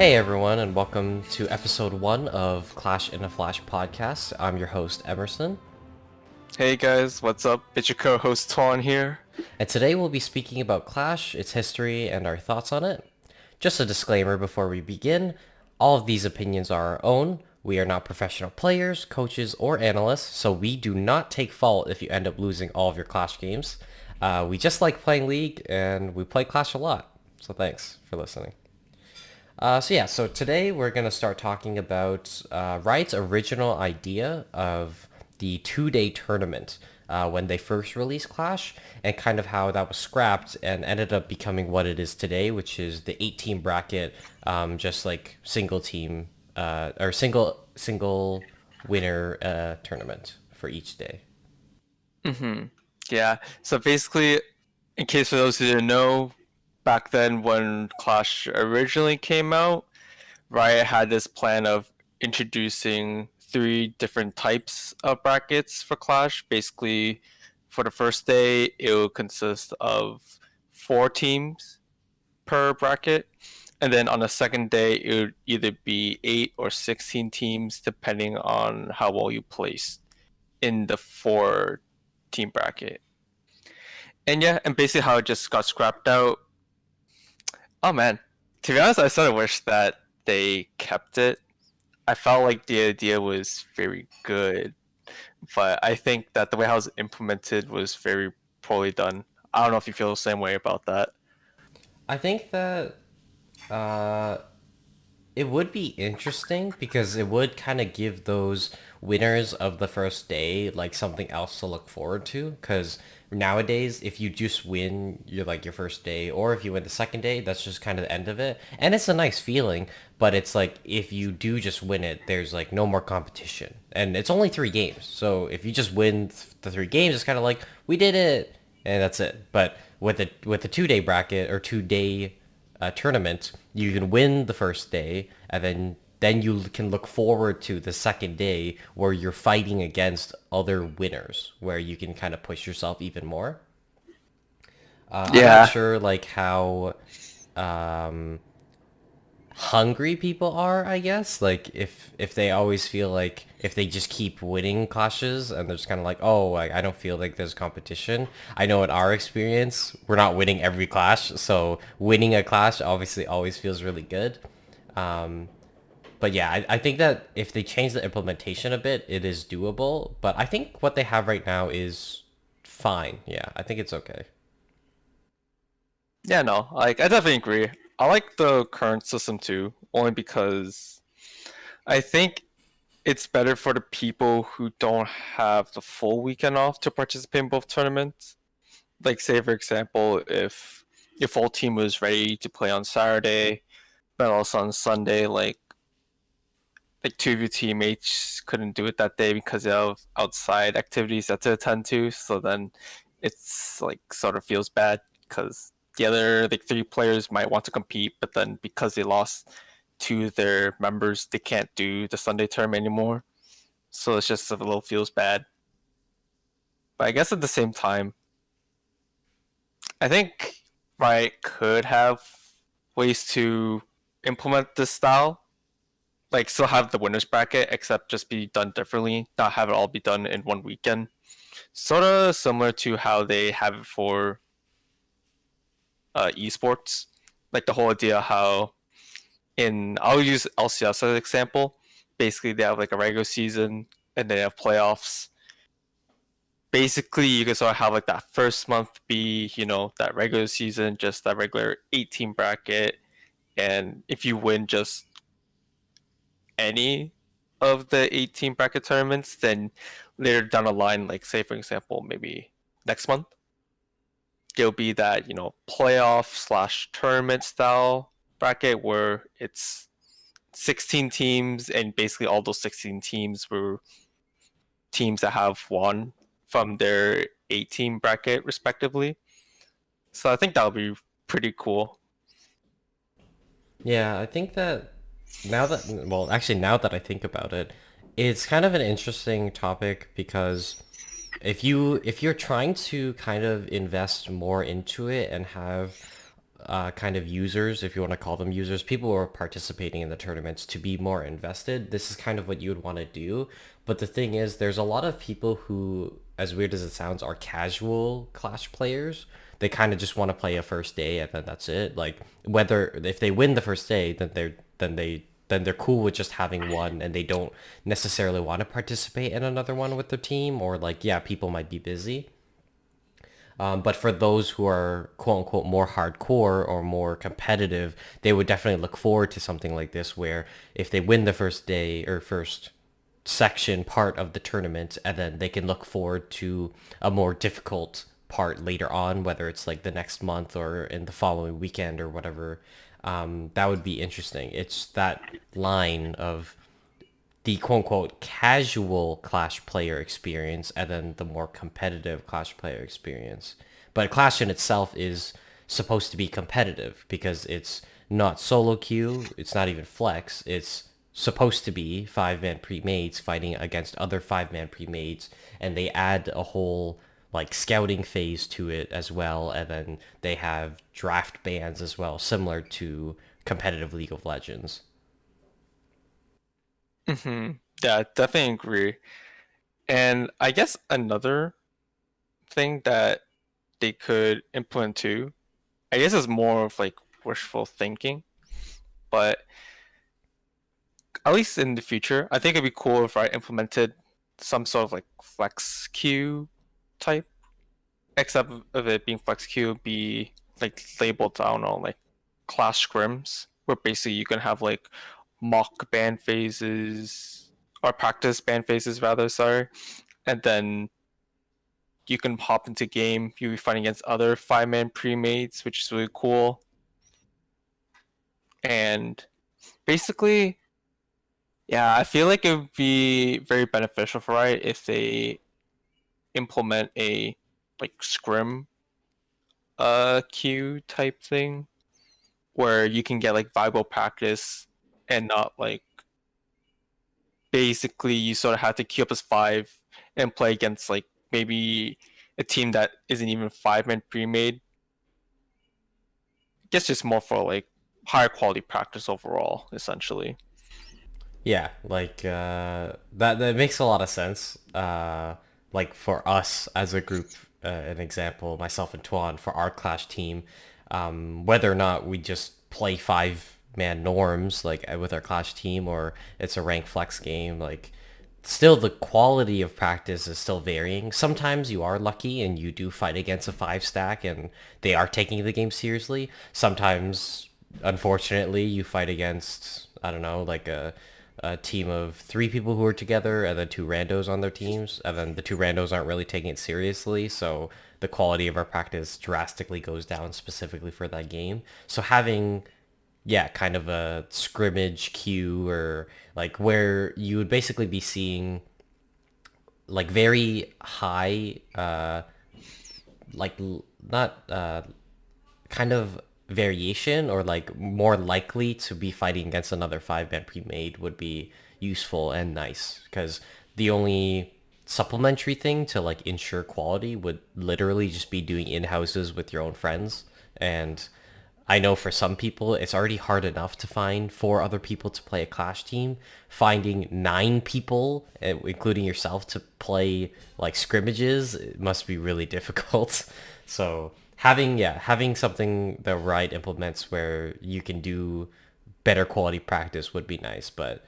Hey everyone, and welcome to episode 1 of Clash in a Flash podcast. I'm your host, Emerson, Hey guys, what's up? It's your co-host Tuan here. and today we'll be speaking about Clash, its history, and our thoughts on it. Just a disclaimer before we begin, all of these opinions are our own. We are not professional players, coaches, or analysts, so we do not take fault if you end up losing all of your Clash games. We just like playing League, and we play Clash a lot, so thanks for listening. So today we're going to start talking about Riot's original idea of the two-day tournament when they first released Clash, and kind of how that was scrapped and ended up becoming what it is today, which is the 8-team bracket, just like single team or single winner tournament for each day. Yeah, so basically, in case for those who didn't know, back then when Clash originally came out, Riot had this plan of introducing three different types of brackets for Clash. Basically, for the first day, it would consist of 4 teams per bracket. And then on the second day, it would either be 8 or 16 teams, depending on how well you placed in the 4 team bracket. And yeah, and basically how it just got scrapped out. Oh man, to be honest, I sort of wish that they kept it. I felt like the idea was very good, but I think that the way how it was implemented was very poorly done. I don't know if you feel the same way about that. I think that uh, it would be interesting because it would kind of give those winners of the first day like something else to look forward to. Because nowadays, if you just win your first day, or if you win the second day, that's just kind of the end of it. And it's a nice feeling, but it's like if you do just win it, there's like no more competition, and it's only 3 games. So if you just win the 3 games, it's kind of like we did it, and that's it. But with the 2-day bracket or 2-day tournament, you can win the first day, and then you can look forward to the second day where you're fighting against other winners, where you can kind of push yourself even more. I'm not Yeah, sure like how um, hungry people are, I guess. Like if they always feel like if they just keep winning clashes and they're just kind of like, oh, I don't feel like there's competition. I know in our experience, we're not winning every clash, so winning a clash obviously always feels really good. Um, but yeah, I think that if they change the implementation a bit, it is doable. But I think what they have right now is fine. Yeah, I think it's okay. yeah, no, like I definitely agree. I like the current system too, only because I think it's better for the people who don't have the full weekend off to participate in both tournaments. Like, say for example, if your full team was ready to play on Saturday, but also on Sunday, like two of your teammates couldn't do it that day because of outside activities that to attend to. So then it's like sort of feels bad because the other like 3 players might want to compete, but then because they lost two of their members, they can't do the Sunday term anymore. So it's just a little feels bad. But I guess at the same time, I think Riot could have ways to implement this style, like still have the winners bracket, except just be done differently, not have it all be done in one weekend. Sort of similar to how they have it for esports, like the whole idea how I'll use LCS as an example. Basically, they have like a regular season and they have playoffs. Basically, you can sort of have like that first month be, that regular season, just that regular 18 bracket. And if you win just any of the 18 bracket tournaments, then later down the line, like say for example, maybe next month, it'll be that, playoff slash tournament style bracket where it's 16 teams, and basically all those 16 teams were teams that have won from their 18 bracket respectively. So I think that'll be pretty cool. Yeah, I think that now that I think about it, it's kind of an interesting topic because if you're trying to kind of invest more into it and have kind of users, if you want to call them users, people who are participating in the tournaments to be more invested, this is kind of what you would want to do. But the thing is, there's a lot of people who, as weird as it sounds, are casual Clash players. They kind of just want to play a first day and then that's it. Like whether if they win the first day, then they're cool with just having one and they don't necessarily want to participate in another one with their team, or like yeah, people might be busy. But for those who are quote unquote more hardcore or more competitive, they would definitely look forward to something like this where if they win the first day or first section part of the tournament, and then they can look forward to a more difficult part later on, whether it's like the next month or in the following weekend or whatever. That would be interesting. It's that line of the quote unquote casual Clash player experience and then the more competitive Clash player experience. But Clash in itself is supposed to be competitive because it's not solo queue, it's not even flex, it's supposed to be five-man pre-mates fighting against other five-man pre-mates, and they add a whole like scouting phase to it as well, and then they have draft bans as well, similar to competitive League of Legends. Yeah, definitely agree. And I guess another thing that they could implement too, I guess is more of like wishful thinking, but at least in the future, I think it'd be cool if I implemented some sort of like flex queue type, except of it being flex queue be like labeled, I don't know, like class scrims, where basically you can have like mock band phases or practice band phases rather, sorry, and then you can hop into game. You'll be fighting against other five-man pre-mates, which is really cool. And basically, yeah, I feel like it would be very beneficial for Riot if they implement a like scrim queue type thing where you can get like viable practice and not like basically you sort of have to queue up as five and play against like maybe a team that isn't even five-man pre-made. Guess just more for like higher quality practice overall, essentially. Yeah, like that makes a lot of sense. Like for us as a group, an example, myself and Tuan for our Clash team, whether or not we just play five-man norms like with our Clash team or it's a rank flex game, like still the quality of practice is still varying. Sometimes you are lucky and you do fight against a five stack and they are taking the game seriously. Sometimes unfortunately you fight against, I don't know, like a team of three people who are together and then two randos on their teams, and then the two randos aren't really taking it seriously, so the quality of our practice drastically goes down specifically for that game. So having yeah, kind of a scrimmage queue or like where you would basically be seeing like very high like not kind of variation or like more likely to be fighting against another five-man pre-made would be useful and nice, because the only supplementary thing to like ensure quality would literally just be doing in-houses with your own friends. And I know for some people it's already hard enough to find four other people to play a Clash team. Finding nine people, including yourself, to play like scrimmages, it must be really difficult. So having something the right implements where you can do better quality practice would be nice. But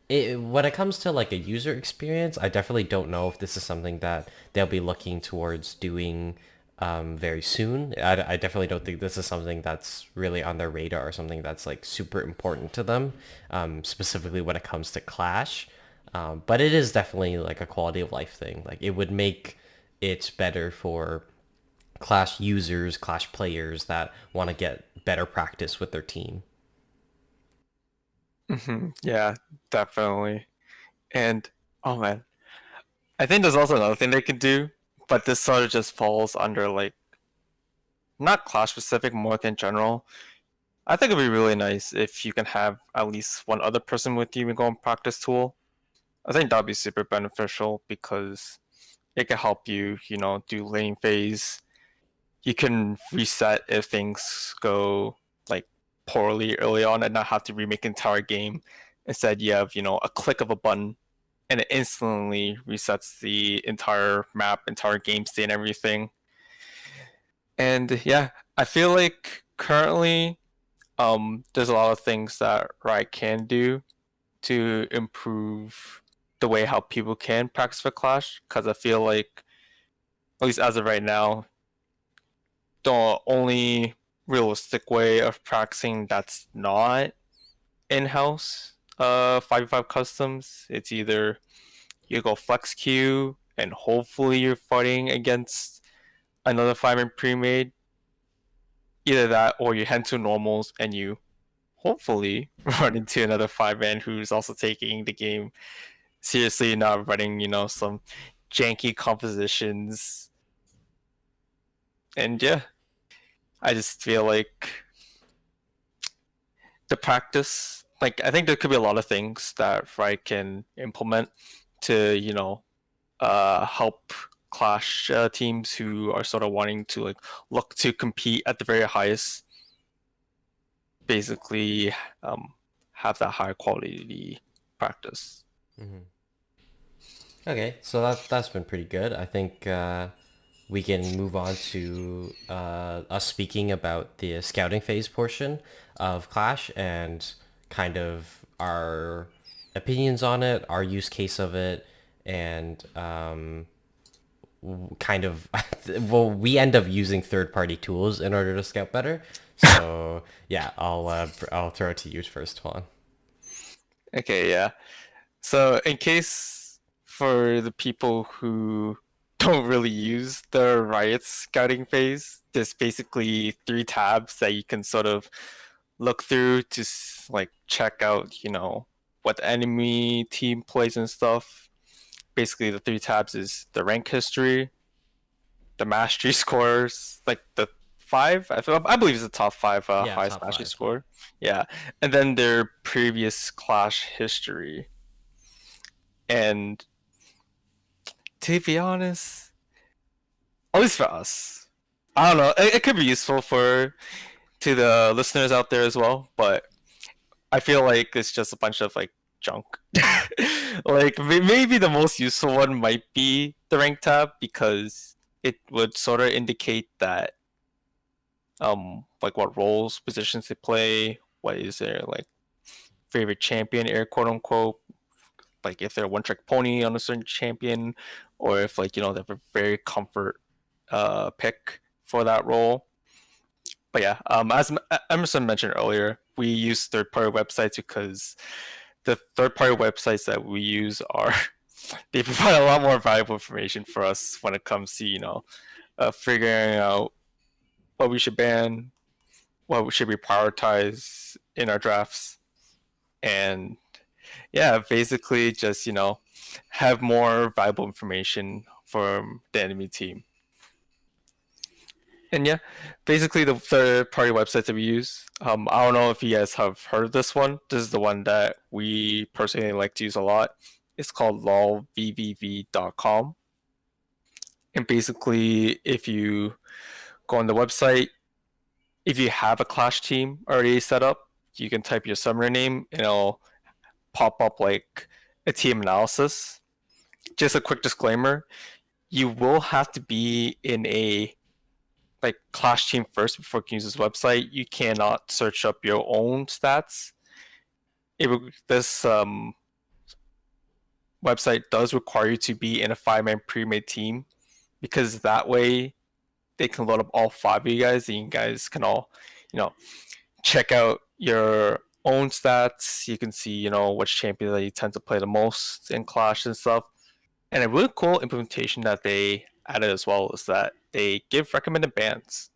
when it comes to like a user experience, I definitely don't know if this is something that they'll be looking towards doing very soon. I definitely don't think this is something that's really on their radar or something that's like super important to them, specifically when it comes to Clash. But it is definitely like a quality of life thing. Like it would make it better for Clash users, Clash players that want to get better practice with their team. Yeah, definitely. And oh man, I think there's also another thing they can do, but this sort of just falls under like not class specific, more like in general. I think it'd be really nice if you can have at least one other person with you and go on practice tool. I think that'd be super beneficial because it can help you, do lane phase you can reset if things go like poorly early on and not have to remake the entire game. Instead, you have, a click of a button and it instantly resets the entire map, entire game state, and everything. And yeah, I feel like currently there's a lot of things that Riot can do to improve the way how people can practice for Clash, because I feel like, at least as of right now, the only realistic way of practicing that's not in-house 5v5 customs, it's either you go flex queue and hopefully you're fighting against another 5-man pre-made, either that or you head to normals and you hopefully run into another 5-man who's also taking the game seriously, not running, some janky compositions. And yeah, I just feel like the practice, like I think there could be a lot of things that Riot can implement to, help Clash teams who are sort of wanting to like look to compete at the very highest, basically have that high quality practice. Hmm. Okay, so that's been pretty good. I think we can move on to us speaking about the scouting phase portion of Clash and kind of our opinions on it, our use case of it, and kind of well, we end up using third-party tools in order to scout better. So yeah, I'll throw it to you first, Tuan. Okay, yeah. So in case for the people who don't really use the Riot scouting phase, there's basically three tabs that you can sort of look through to like check out, what the enemy team plays and stuff. Basically, the three tabs is the rank history, the mastery scores, like the five. I believe it's the top five Yeah, highest top mastery five. Yeah. score. Yeah, and then their previous Clash history. And to be honest, at least for us, I don't know. It could be useful for to the listeners out there as well, but I feel like it's just a bunch of like junk. Like maybe the most useful one might be the rank tab because it would sort of indicate that like what roles, positions they play, what is their like favorite champion, air quote unquote, like if they're a one trick pony on a certain champion, or if like they have a very comfort pick for that role. But yeah, as Emerson mentioned earlier, we use third party websites because the third party websites that we use are they provide a lot more valuable information for us when it comes to figuring out what we should ban, what should we prioritize in our drafts, and yeah, basically just have more valuable information from the enemy team. And yeah, basically the third party websites that we use. I don't know if you guys have heard of this one. This is the one that we personally like to use a lot. It's called lolvvv.com. And basically, if you go on the website, if you have a Clash team already set up, you can type your summoner name and it'll pop up like a team analysis. Just a quick disclaimer, you will have to be in a like Clash team first before you can use this website. You cannot search up your own stats. This website does require you to be in a 5-man pre-made team because that way they can load up all five of you guys and you guys can all, you know, check out your own stats. You can see, which champion that you tend to play the most in Clash and stuff. And a really cool implementation that they added as well is that they give recommended bans.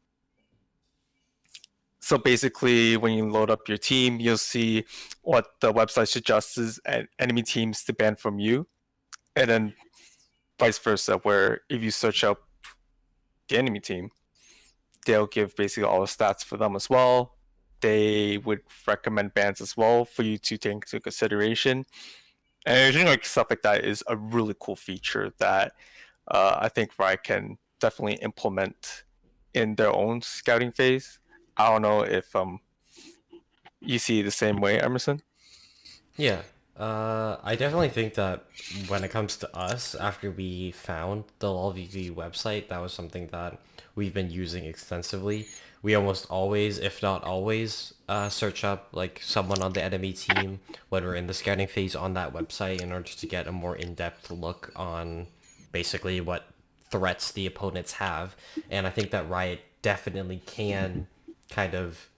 So basically, when you load up your team, you'll see what the website suggests and enemy teams to ban from you, and then vice versa, where if you search up the enemy team, they'll give basically all the stats for them as well. They would recommend bans as well for you to take into consideration. And I think like stuff like that is a really cool feature that I think Riot can definitely implement in their own scouting phase. I don't know if you see it the same way, Emerson. Yeah, I definitely think that when it comes to us, after we found the LoLVV website, that was something that we've been using extensively. We almost always, if not always, search up like someone on the enemy team when we're in the scouting phase on that website in order to get a more in-depth look on basically what threats the opponents have. And I think that Riot definitely can kind of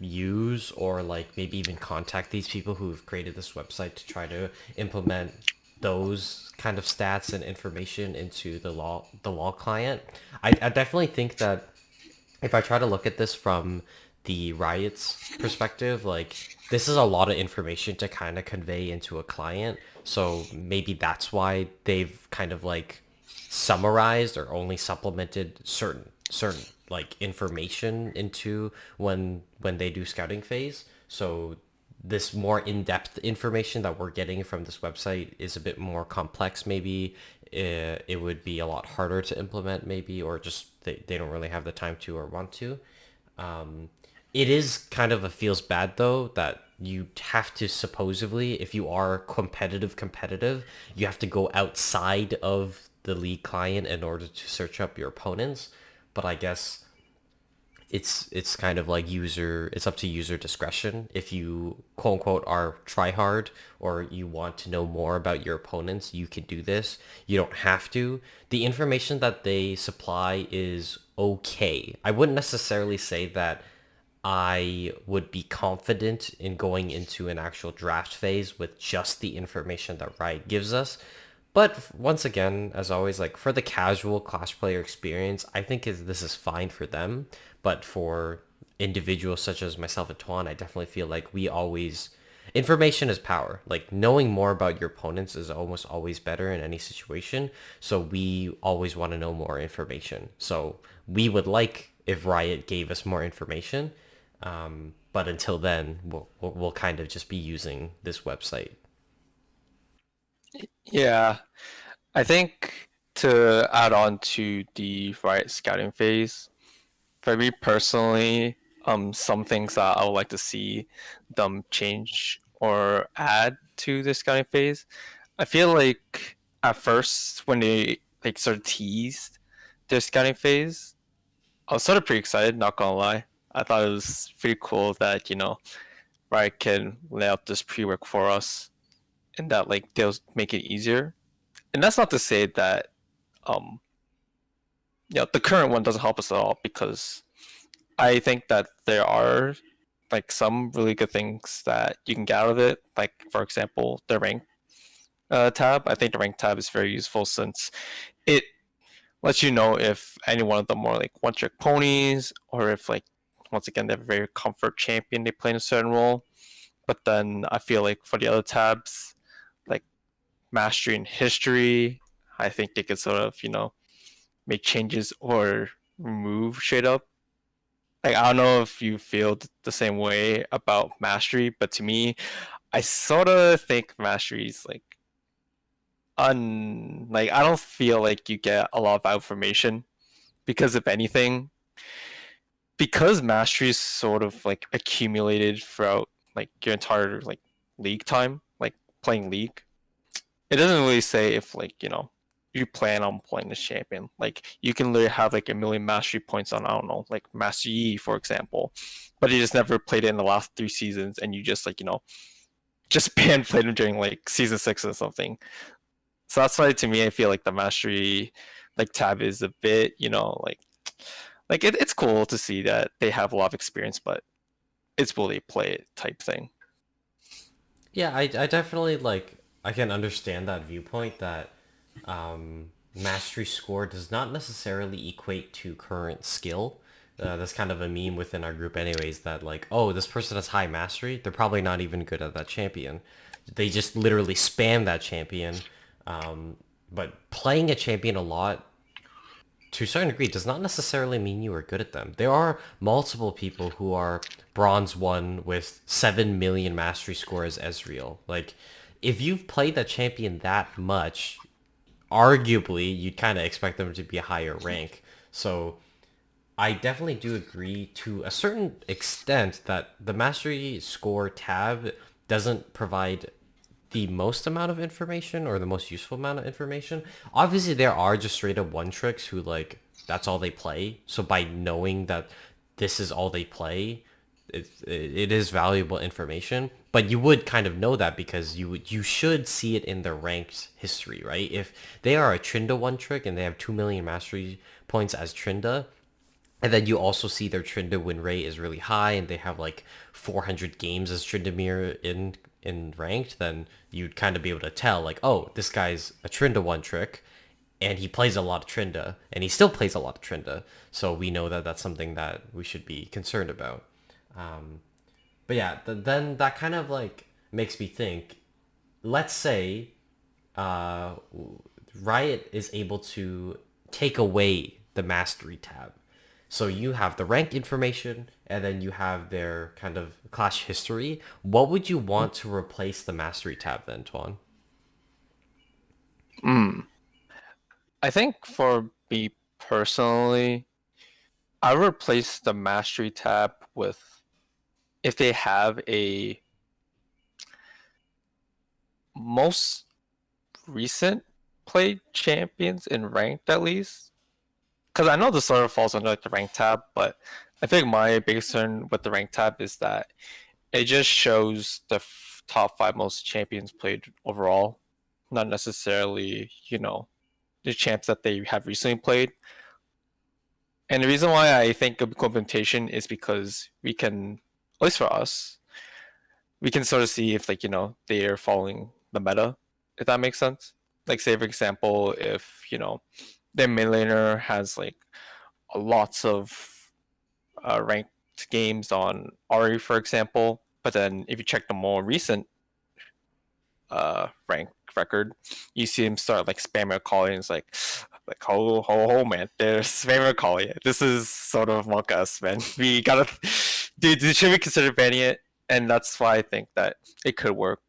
use or like maybe even contact these people who've created this website to try to implement those kind of stats and information into the law client. I definitely think that if I try to look at this from the Riot's perspective, like this is a lot of information to kind of convey into a client. So maybe that's why they've kind of like summarized or only supplemented certain like information into when they do scouting phase. So this more in-depth information that we're getting from this website is a bit more complex maybe. It would be a lot harder to implement maybe, or just they don't really have the time to or want to. It is kind of a feels bad though that you have to supposedly, if you are competitive, you have to go outside of the league client in order to search up your opponents. But I guess it's kind of like it's up to user discretion. If you quote unquote are try hard or you want to know more about your opponents, you can do this. You don't have to. The information that they supply is okay. I wouldn't necessarily say that I would be confident in going into an actual draft phase with just the information that Riot gives us. But once again, as always, like for the casual Clash player experience, I think this is fine for them. But for individuals such as myself and Tuan, I definitely feel like we always information is power. Like knowing more about your opponents is almost always better in any situation. So we always want to know more information. So we would like if Riot gave us more information. But until then, we'll kind of just be using this website. Yeah, I think to add on to the Riot scouting phase, for me personally, some things that I would like to see them change or add to the scouting phase. I feel like at first when they like sort of teased their scouting phase, I was sort of pretty excited, not gonna lie. I thought it was pretty cool that, Riot can lay out this pre-work for us and that like they'll make it easier. And that's not to say that um the current one doesn't help us at all because I think that there are like some really good things that you can get out of it. Like for example, the rank tab. I think the rank tab is very useful since it lets you know if any one of them are like one trick ponies or if like once again they have a very comfort champion they play in a certain role. But then I feel like for the other tabs, like mastery and history, I think they could sort of make changes or remove straight up. Like I don't know if you feel the same way about mastery, but to me, I sort of think mastery is like like I don't feel like you get a lot of information because if anything, because mastery is sort of like accumulated throughout like your entire like league time, like playing league. It doesn't really say if like you plan on playing this champion. Like you can literally have like a million mastery points on I don't know like Master Yi for example, but you just never played it in the last 3 seasons, and you just like just ban played him during like season 6 or something. So that's why to me I feel like the mastery like tab is a bit it's cool to see that they have a lot of experience, but it's will they play it type thing. Yeah, I definitely like I can understand that viewpoint that mastery score does not necessarily equate to current skill. That's kind of a meme within our group anyways that like, oh, this person has high mastery. They're probably not even good at that champion. They just literally spam that champion. But playing a champion a lot to a certain degree does not necessarily mean you are good at them. There are multiple people who are bronze 1 with 7 million mastery score as Ezreal. Like, if you've played that champion that much, arguably you'd kind of expect them to be a higher rank. So I definitely do agree to a certain extent that the mastery score tab doesn't provide the most amount of information or the most useful amount of information. Obviously, there are just straight up one tricks who like that's all they play. So by knowing that this is all they play, it is valuable information. But you would kind of know that because you should see it in their ranked history, right? If they are a Trinda one trick and they have 2 million mastery points as Trinda, and then you also see their Trinda win rate is really high, and they have like 400 games as Trindamir in ranked. Then you'd kind of be able to tell, like, oh, this guy's a Trinda one trick, and he plays a lot of Trinda, and he still plays a lot of Trinda. So we know that that's something that we should be concerned about. But yeah, then that kind of like makes me think. Let's say uh, Riot is able to take away the mastery tab. So you have the rank information and then you have their kind of clash history. What would you want to replace the mastery tab then, Tuan? Mm. I think for me personally, I would replace the mastery tab with if they have a most recent played champions in ranked at least. Because I know this sort of falls under like the rank tab, but I think my biggest concern with the rank tab is that it just shows the top five most champions played overall, not necessarily, the champs that they have recently played. And the reason why I think of implementation is because we can, at least for us, we can sort of see if like, they are following the meta, if that makes sense. Like say for example, if, their mid laner has like lots of ranked games on Ari, for example, but then if you check the more recent rank record, you see him start like spamming calling. It's like ho man, there's spamming calling. This is sort of among us, man. We gotta, dude. Should we consider banning it? And that's why I think that it could work.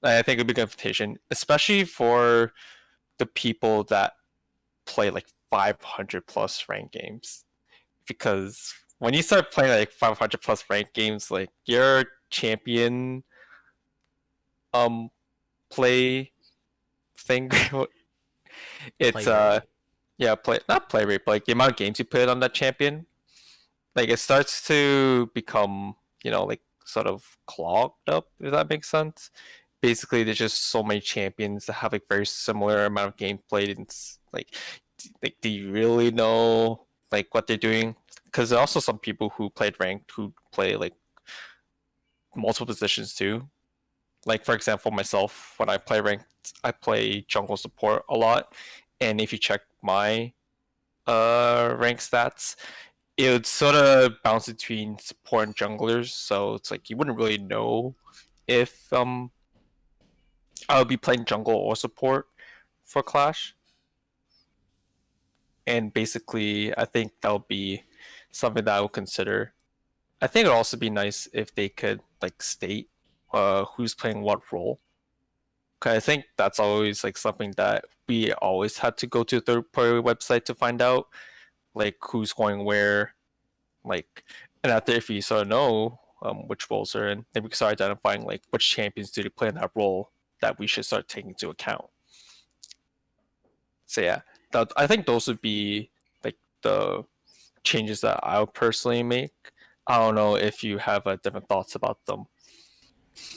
I think it'd be a good invitation, especially for the people that play like 500 plus rank games, because when you start playing like 500 plus rank games, like your champion um play thing. Play It's rate. yeah, play not play rate, but like the amount of games you put on that champion, like it starts to become, like sort of clogged up, if that makes sense. Basically, there's just so many champions that have like very similar amount of game played, and it's like do you really know like what they're doing? Because there are also some people who played ranked who play like multiple positions too. Like for example, myself, when I play ranked, I play jungle support a lot, and if you check my rank stats, it would sort of bounce between support and junglers. So it's like you wouldn't really know if I would be playing jungle or support for Clash. And basically, I think that would be something that I would consider. I think it'd also be nice if they could like state who's playing what role. Cause I think that's always like something that we always had to go to a third party website to find out, like who's going where, like, and after if you sort of know which roles are in, then we can start identifying like which champions do they play in that role that we should start taking into account. So yeah, I think those would be like the changes that I would personally make. I don't know if you have different thoughts about them.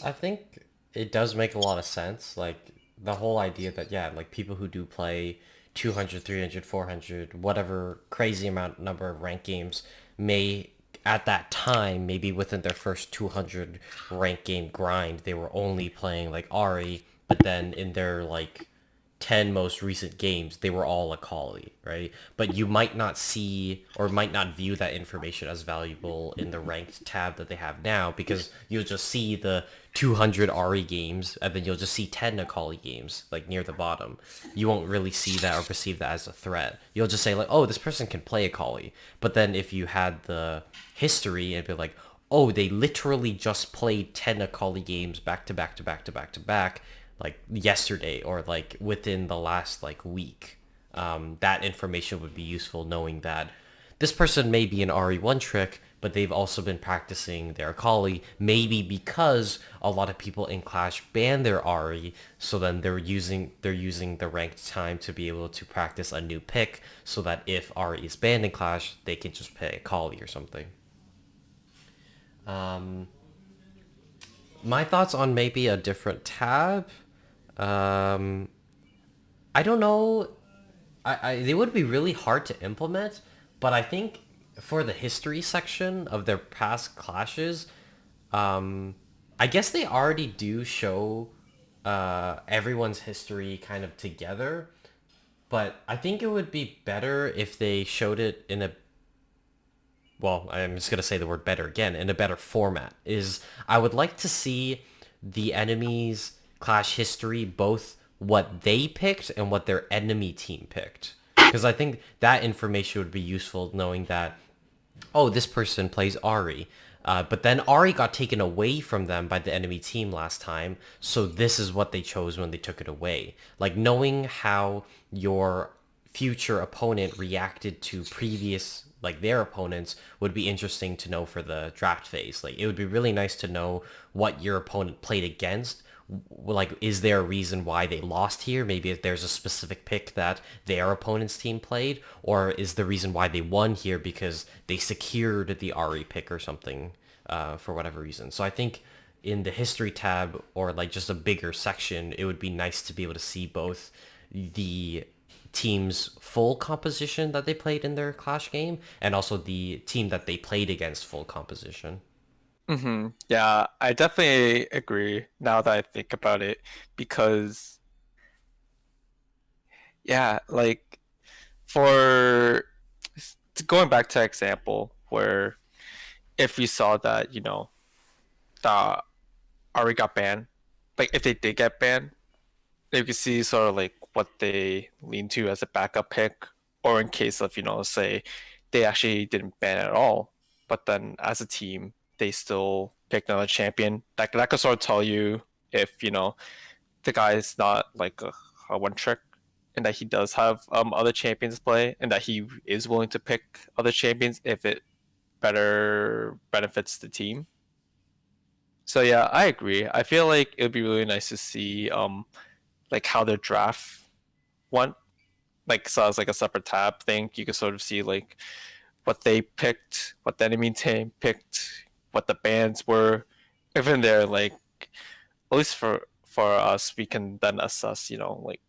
I think it does make a lot of sense. Like the whole idea that yeah, like people who do play 200, 300, 400, whatever crazy amount number of rank games may at that time, maybe within their first 200 rank game grind, they were only playing like Ari, but then in their like 10 most recent games, they were all Akali, right? But you might not see or might not view that information as valuable in the ranked tab that they have now because you'll just see the 200 Ari games and then you'll just see 10 Akali games like near the bottom. You won't really see that or perceive that as a threat. You'll just say like, oh, this person can play Akali. But then if you had the history and be like, oh, they literally just played 10 Akali games back to back to back to back to back like yesterday or like within the last like week, that information would be useful knowing that this person may be an RE1 trick, but they've also been practicing their Akali, maybe because a lot of people in Clash ban their RE, so then they're using the ranked time to be able to practice a new pick, so that if RE is banned in Clash, they can just play Akali or something. My thoughts on maybe a different tab. Um, I don't know. They would be really hard to implement, but I think for the history section of their past clashes, I guess they already do show everyone's history kind of together. But I think it would be better if they showed it in a, well, I'm just gonna say the word better again, in a better format. Is I would like to see the enemy's clash history, both what they picked and what their enemy team picked, because I think that information would be useful, knowing that, oh, this person plays Ari. But then Ari got taken away from them by the enemy team last time, so this is what they chose when they took it away. Like, knowing how your future opponent reacted to previous, like, their opponents would be interesting to know for the draft phase. Like, it would be really nice to know what your opponent played against. Like, is there a reason why they lost here? Maybe if there's a specific pick that their opponent's team played, or is the reason why they won here because they secured the RE pick or something, for whatever reason. So I think in the history tab, or like just a bigger section, it would be nice to be able to see both the team's full composition that they played in their Clash game, and also the team that they played against full composition. Yeah, I definitely agree now that I think about it because yeah, like for going back to example where if we saw that, the Ari got banned, like if they did get banned, you can see sort of like what they lean to as a backup pick, or in case of, say they actually didn't ban at all, but then as a team they still picked another champion. That could sort of tell you if, the guy is not like a one trick and that he does have other champions play and that he is willing to pick other champions if it better benefits the team. So yeah, I agree. I feel like it would be really nice to see like how their draft went. Like so as like a separate tab thing. You could sort of see like what they picked, what the enemy team picked, what the bands were. Even there, like at least for us, we can then assess, like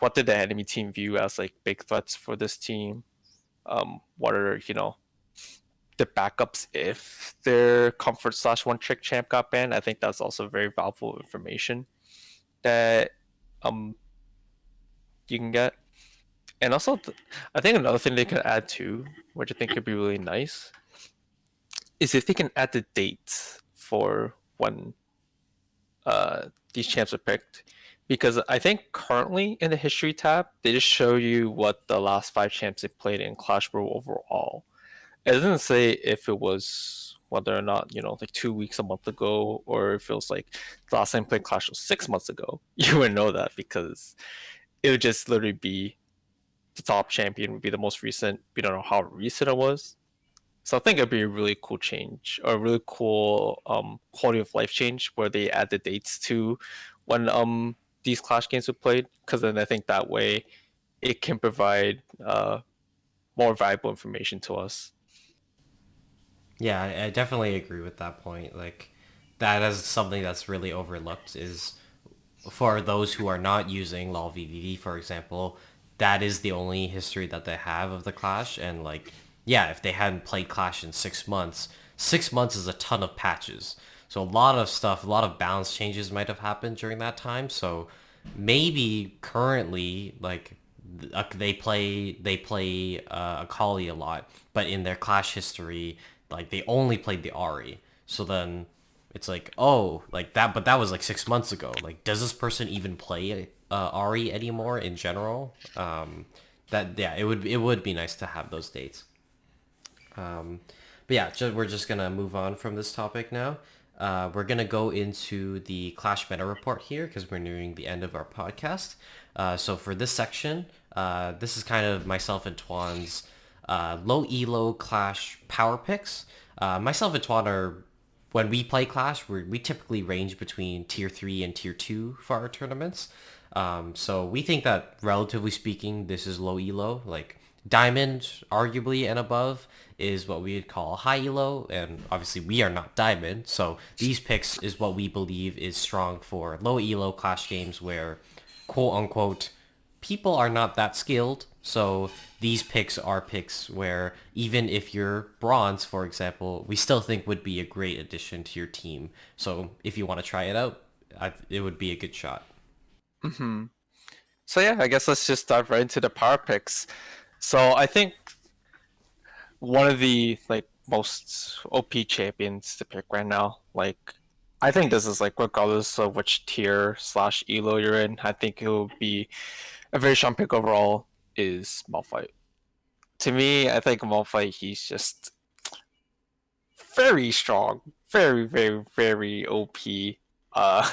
what did the enemy team view as like big threats for this team? What are, the backups if their comfort slash one trick champ got banned? I think that's also very valuable information that um you can get. And also, I think another thing they could add too, which I think could be really nice, is if they can add the dates for when these champs are picked. Because I think currently in the history tab, they just show you what the last 5 champs they played in Clash Royale overall. It doesn't say if it was whether or not, like 2 weeks, a month ago, or if it was like the last time played Clash was 6 months ago. You wouldn't know that because it would just literally be the top champion would be the most recent. We don't know how recent it was. So I think it'd be a really cool change, or a really cool quality of life change where they add the dates to when these Clash games were played. Because then I think that way it can provide more valuable information to us. Yeah, I definitely agree with that point. Like, that is something that's really overlooked, is for those who are not using LoL VVV, for example, that is the only history that they have of the Clash. And like, yeah, if they hadn't played Clash in 6 months, 6 months is a ton of patches. So a lot of stuff, a lot of balance changes might have happened during that time. So maybe currently, like, they play Akali a lot, but in their Clash history, like, they only played the Ari. So then it's like, oh, like that, but that was like 6 months ago. Like, does this person even play Ari anymore in general? That, yeah, it would be nice to have those dates. But yeah, we're just gonna move on from this topic now. We're gonna go into the Clash Meta report here because we're nearing the end of our podcast. So for this section, this is kind of myself and Tuan's low elo Clash power picks. Myself and Tuan are when we play Clash, we typically range between tier 3 and tier 2 for our tournaments. So we think that relatively speaking, this is low elo. Like Diamond, arguably and above, is what we would call high elo, and obviously we are not Diamond. So these picks is what we believe is strong for low elo Clash games where, quote unquote, people are not that skilled. So these picks are picks where even if you're bronze, for example, we still think would be a great addition to your team. So if you want to try it out, it would be a good shot. Hmm. So yeah, I guess let's just dive right into the power picks. So I think one of the like most OP champions to pick right now, like I think this is like regardless of which tier slash elo you're in, I think it will be a very strong pick overall is Malphite. To me, I think Malphite he's just very strong, very, very, very OP. Uh,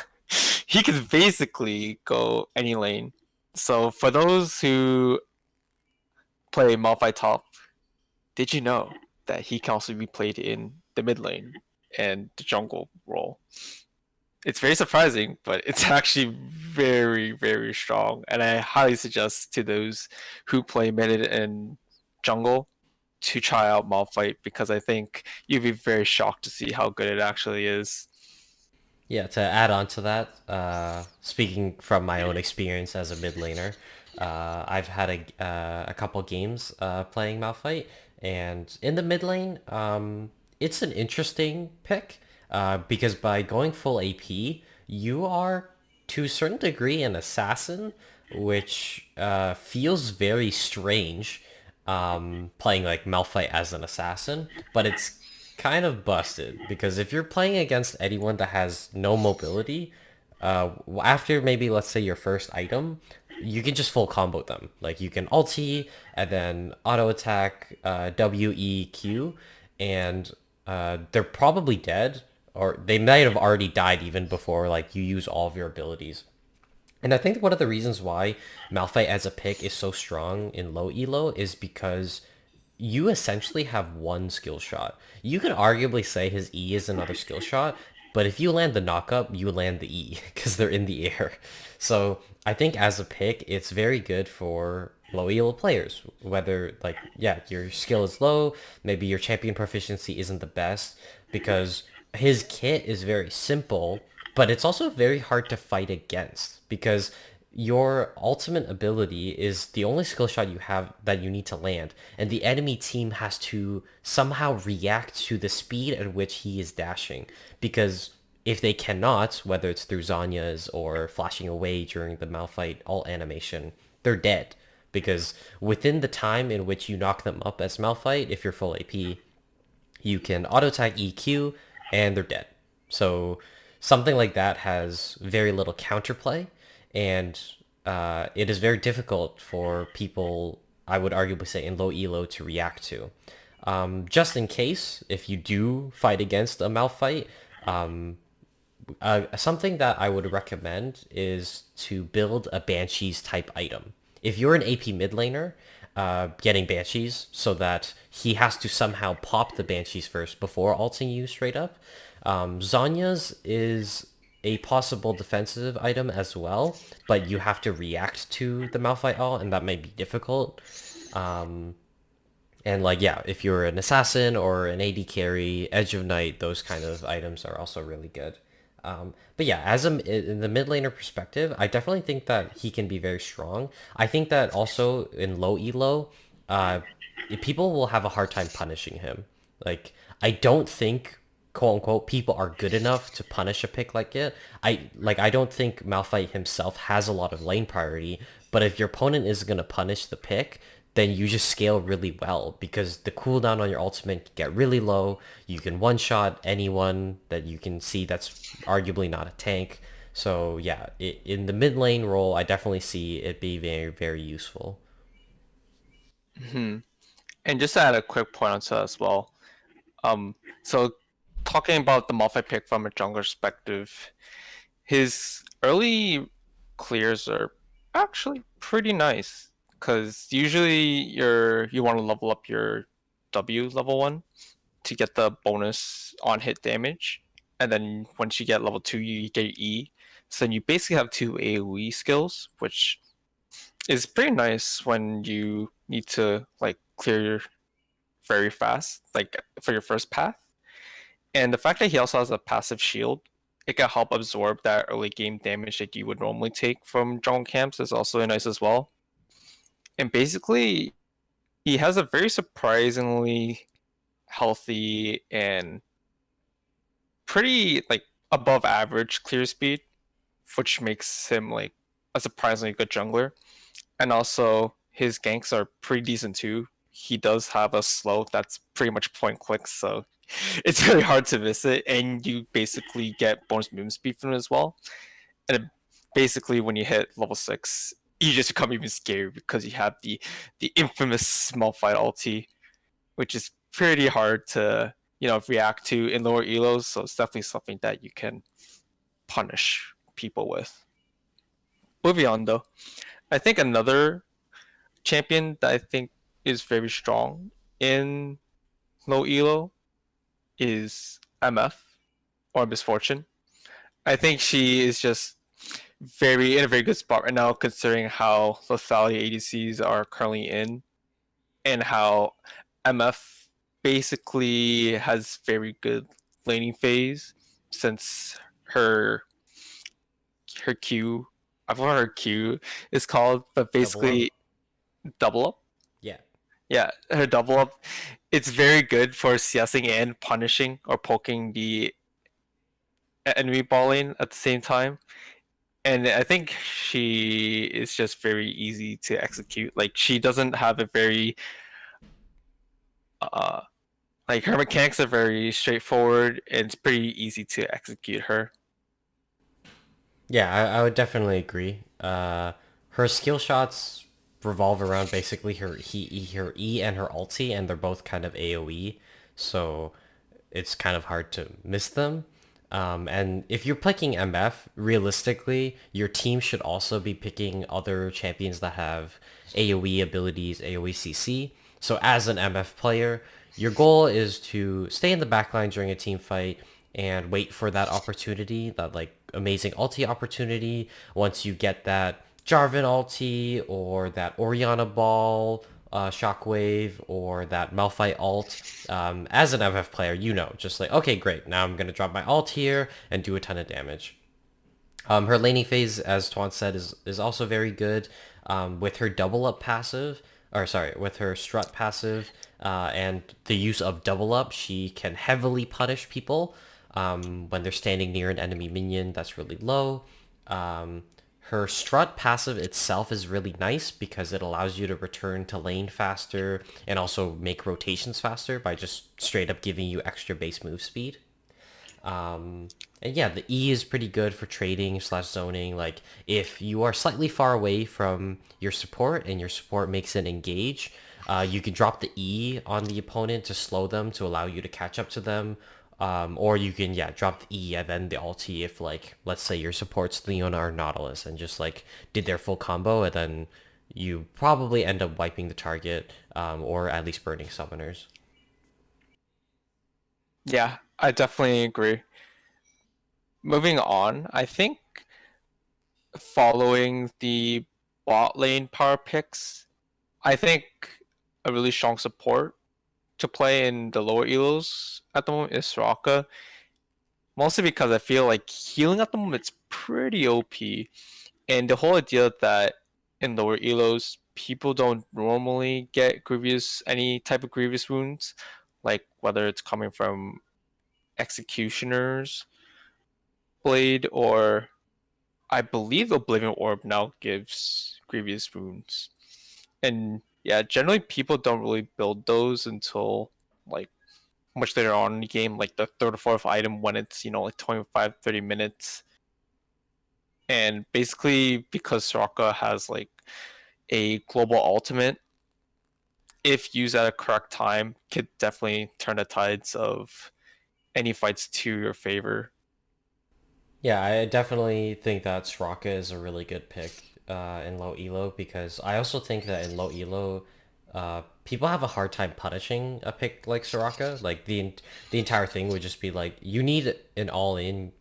he can basically go any lane. So for those who play Malphite top, did you know that he can also be played in the mid lane and the jungle role? It's very surprising, but it's actually very, very strong. And I highly suggest to those who play mid and jungle to try out Malphite because I think you'd be very shocked to see how good it actually is. Yeah, to add on to that, speaking from my own experience as a mid laner, I've had a couple games playing Malphite, and in the mid lane, it's an interesting pick because by going full AP, you are to a certain degree an assassin, which feels very strange playing like Malphite as an assassin, but it's kind of busted because if you're playing against anyone that has no mobility, after maybe let's say your first item, you can just full combo them. Like you can ulti and then auto attack WEQ, and they're probably dead or they might have already died even before like you use all of your abilities. And I think one of the reasons why Malphite as a pick is so strong in low elo is because you essentially have one skill shot. You could arguably say his E is another skill shot, but if you land the knockup, you land the E because they're in the air. So I think as a pick, it's very good for low elo players. Whether like yeah, your skill is low, maybe your champion proficiency isn't the best because his kit is very simple, but it's also very hard to fight against because your ultimate ability is the only skill shot you have that you need to land, and the enemy team has to somehow react to the speed at which he is dashing. Because if they cannot, whether it's through Zanya's or flashing away during the Malphite ult animation, they're dead. Because within the time in which you knock them up as Malphite, if you're full AP, you can auto attack EQ and they're dead. So something like that has very little counterplay, and it is very difficult for people, I would arguably say, in low elo to react to. Just in case, if you do fight against a Malphite, something that I would recommend is to build a Banshees type item. If you're an AP mid laner, getting Banshees so that he has to somehow pop the Banshees first before ulting you straight up. Zanya's is a possible defensive item as well, but you have to react to the Malphite ult, and that may be difficult. And like yeah, if you're an assassin or an AD carry, Edge of Night, those kind of items are also really good. But yeah, as a in the mid laner perspective, I definitely think that he can be very strong. I think that also in low elo, people will have a hard time punishing him. Like I don't think quote unquote people are good enough to punish a pick like it. I don't think Malphite himself has a lot of lane priority, but if your opponent is gonna punish the pick, then you just scale really well because the cooldown on your ultimate can get really low. You can one-shot anyone that you can see that's arguably not a tank. So yeah, in the mid lane role, I definitely see it be very, very useful. Hmm. And just to add a quick point onto that as well. So talking about the Malphite pick from a jungle perspective, his early clears are actually pretty nice. because usually you want to level up your W level 1 to get the bonus on hit damage, and then once you get level 2, you get E. So then you basically have two AoE skills, which is pretty nice when you need to like clear very fast, like for your first path. And the fact that he also has a passive shield, it can help absorb that early game damage that you would normally take from jungle camps is also nice as well. And basically, he has a very surprisingly healthy and pretty like above average clear speed, which makes him like a surprisingly good jungler. And also his ganks are pretty decent too. He does have a slow that's pretty much point click, so it's very hard to miss it. And you basically get bonus movement speed from it as well. And basically, when you hit level 6, you just become even scarier because you have the infamous small fight ulti, which is pretty hard to react to in lower elos. So it's definitely something that you can punish people with. Moving on though, I think another champion that I think is very strong in low elo is MF or Misfortune. I think she is just very in a very good spot right now, considering how lethality ADCs are currently in, and how MF basically has very good laning phase since her her Q. I forgot what her Q is called, but Double up. basically double up. Yeah. Yeah, her double up. It's very good for CSing and punishing or poking the enemy ball lane at the same time. And I think she is just very easy to execute. Like she doesn't have a very uh like her mechanics are very straightforward and it's pretty easy to execute her. Yeah, I would definitely agree. Her skill shots revolve around basically her E and her ulti, and they're both kind of AOE, so it's kind of hard to miss them. And if you're picking MF, realistically, your team should also be picking other champions that have AoE abilities, AoE CC. So as an MF player, your goal is to stay in the backline during a team fight and wait for that opportunity, that like amazing ulti opportunity. Once you get that Jarvan ulti or that Oriana ball, Shockwave, or that Malphite ult, as an MF player, you know, just like, okay, great, now I'm going to drop my ult here and do a ton of damage. Her laning phase, as Tuan said, is also very good. With her double up passive, or sorry, with her strut passive and the use of double up, she can heavily punish people when they're standing near an enemy minion that's really low. Um, Her strut passive itself is really nice because it allows you to return to lane faster and also make rotations faster by just straight up giving you extra base move speed. And yeah, the E is pretty good for trading slash zoning. Like if you are slightly far away from your support and your support makes it engage, you can drop the E on the opponent to slow them to allow you to catch up to them. Or you can, yeah, drop the E and then the ulti if, like, let's say your support's Leona or Nautilus and just, like, did their full combo and then you probably end up wiping the target or at least burning summoners. Yeah, I definitely agree. Moving on, I think following the bot lane power picks, I think a really strong support to play in the lower elos at the moment is Soraka. Mostly because I feel like healing at the moment is pretty OP. And the whole idea that in lower elos, people don't normally get any type of grievous wounds, like whether it's coming from Executioner's Blade or I believe Oblivion Orb now gives grievous wounds. And yeah, generally people don't really build those until like much later on in the game, like the third or fourth item when it's, like 25, 30 minutes. And basically because Soraka has like a global ultimate, if used at a correct time, could definitely turn the tides of any fights to your favor. Yeah, I definitely think that Straka is a really good pick. in low elo because I also think that in low elo, people have a hard time punishing a pick like Soraka. Like the entire thing would just be like you need an all in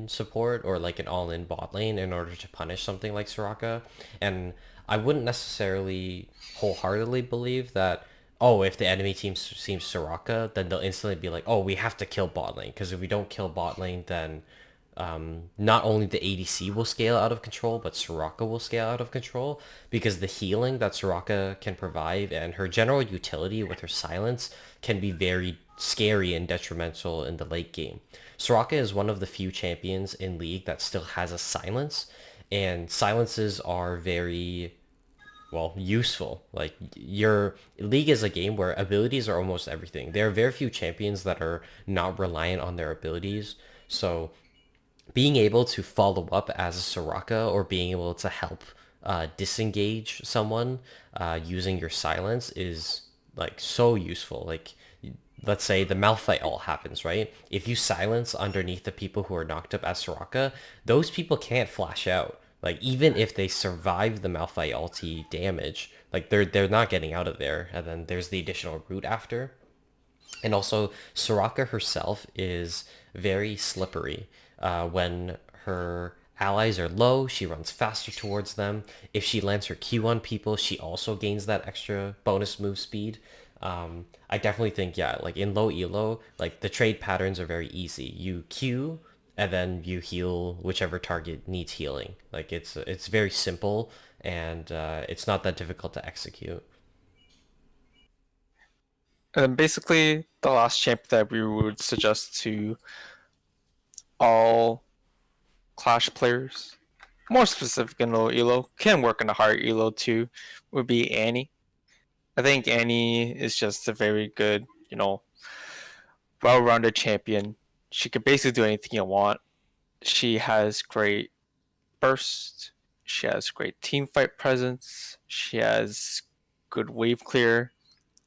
support or like an all in bot lane in order to punish something like Soraka, and I wouldn't necessarily wholeheartedly believe that. Oh, if the enemy team seems Soraka, then they'll instantly be like, "Oh, we have to kill bot lane," because if we don't kill bot lane, then not only the ADC will scale out of control, but Soraka will scale out of control because the healing that Soraka can provide and her general utility with her silence can be very scary and detrimental in the late game. Soraka is one of the few champions in League that still has a silence, and silences are very useful. Like your league is a game where abilities are almost everything. There are very few champions that are not reliant on their abilities. So being able to follow up as a Soraka or being able to help disengage someone using your silence is like so useful. Like let's say the Malphite ult happens, right? If you silence underneath the people who are knocked up as Soraka, those people can't flash out. Like even if they survive the Malphite ulti damage, like they're not getting out of there. And then there's the additional route after. And also, Soraka herself is very slippery. When her allies are low, she runs faster towards them. If she lands her Q on people, she also gains that extra bonus move speed. I definitely think, yeah, like in low elo, like the trade patterns are very easy. You Q and then you heal whichever target needs healing. Like it's very simple and it's not that difficult to execute. And then basically the last champ that we would suggest to all Clash players, more specific in low elo, can work in a higher elo too, would be Annie. I think Annie is just a very good, well-rounded champion. She could basically do anything you want. She has great burst. She has great team fight presence. She has good wave clear.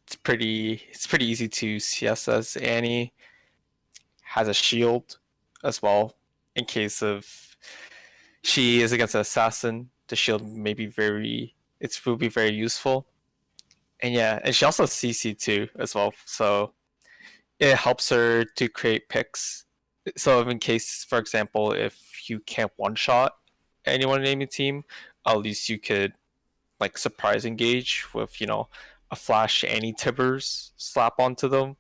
It's pretty easy to CS as Annie. Has a shield as well in case of she is against an assassin. The shield may be will be very useful. And yeah, and she also has CC too as well. So it helps her to create picks. So in case, for example, if you can't one shot anyone in any team, at least you could like surprise engage with, a flash Annie Tibbers slap onto them,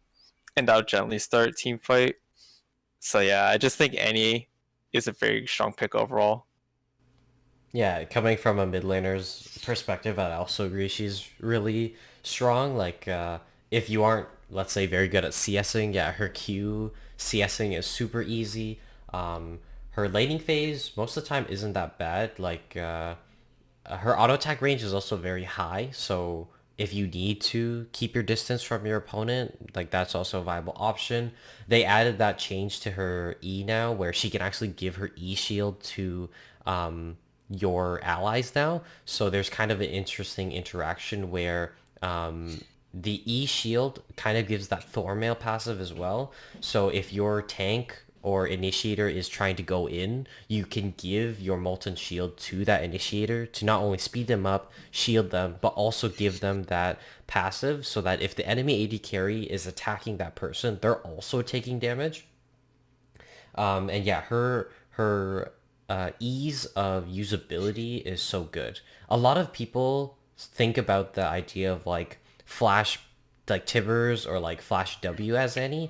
and that'll gently start team fight. So yeah, I just think Annie is a very strong pick overall. Yeah, coming from a mid laner's perspective, I also agree she's really strong. Like, if you aren't, let's say, very good at CSing, yeah, her Q CSing is super easy. Her laning phase most of the time isn't that bad. Like, her auto attack range is also very high, so if you need to keep your distance from your opponent, like that's also a viable option. They added that change to her E now, where she can actually give her E shield to your allies now. So there's kind of an interesting interaction where the E shield kind of gives that Thormail passive as well. So if your tank or initiator is trying to go in, you can give your molten shield to that initiator to not only speed them up, shield them, but also give them that passive so that if the enemy AD carry is attacking that person, they're also taking damage. And yeah, her ease of usability is so good. A lot of people think about the idea of like flash, like Tibbers or like flash W as any,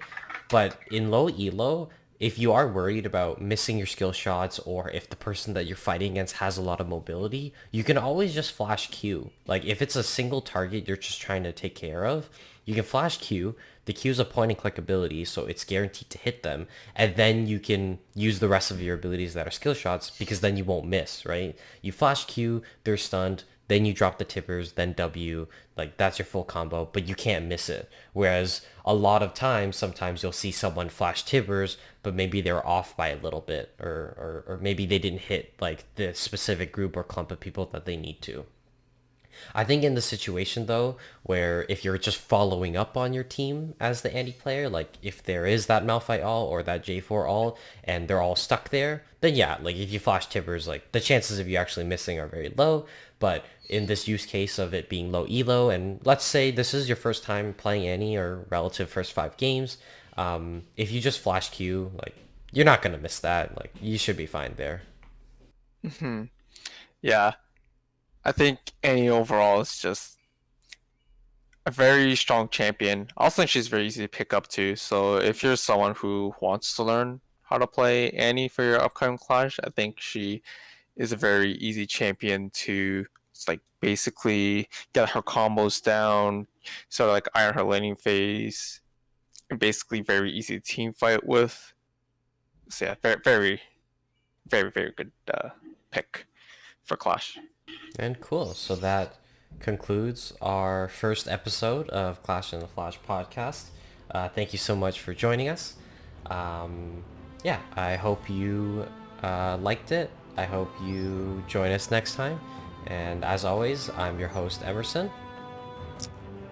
but in low elo, if you are worried about missing your skill shots or if the person that you're fighting against has a lot of mobility, you can always just flash Q. Like if it's a single target you're just trying to take care of, you can flash Q. The Q is a point and click ability, so it's guaranteed to hit them. And then you can use the rest of your abilities that are skill shots because then you won't miss, right? You flash Q, they're stunned, then you drop the tippers, then W, like that's your full combo, but you can't miss it. Whereas a lot of times, sometimes you'll see someone flash tippers, but maybe they're off by a little bit, or maybe they didn't hit like the specific group or clump of people that they need to. I think in the situation though, where if you're just following up on your team as the anti player, like if there is that Malphite all or that J4 all and they're all stuck there, then yeah, like if you flash Tibbers, like the chances of you actually missing are very low. But in this use case of it being low elo, and let's say this is your first time playing Annie or relative first 5 games, if you just flash Q, like you're not gonna miss that. Like you should be fine there. Hmm. Yeah, I think Annie overall is just a very strong champion. I also think she's very easy to pick up too. So if you're someone who wants to learn how to play Annie for your upcoming clash, I think she is a very easy champion to like basically get her combos down, sort of like iron her laning phase, and basically very easy to team fight with. So yeah, very good pick for Clash. And cool. So that concludes our first episode of Clash in the Flash podcast. Thank you so much for joining us. Yeah, I hope you liked it. I hope you join us next time. And as always, I'm your host, Emerson,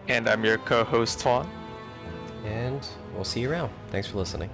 And I'm your co-host Tuan. and we'll see you around. Thanks for listening.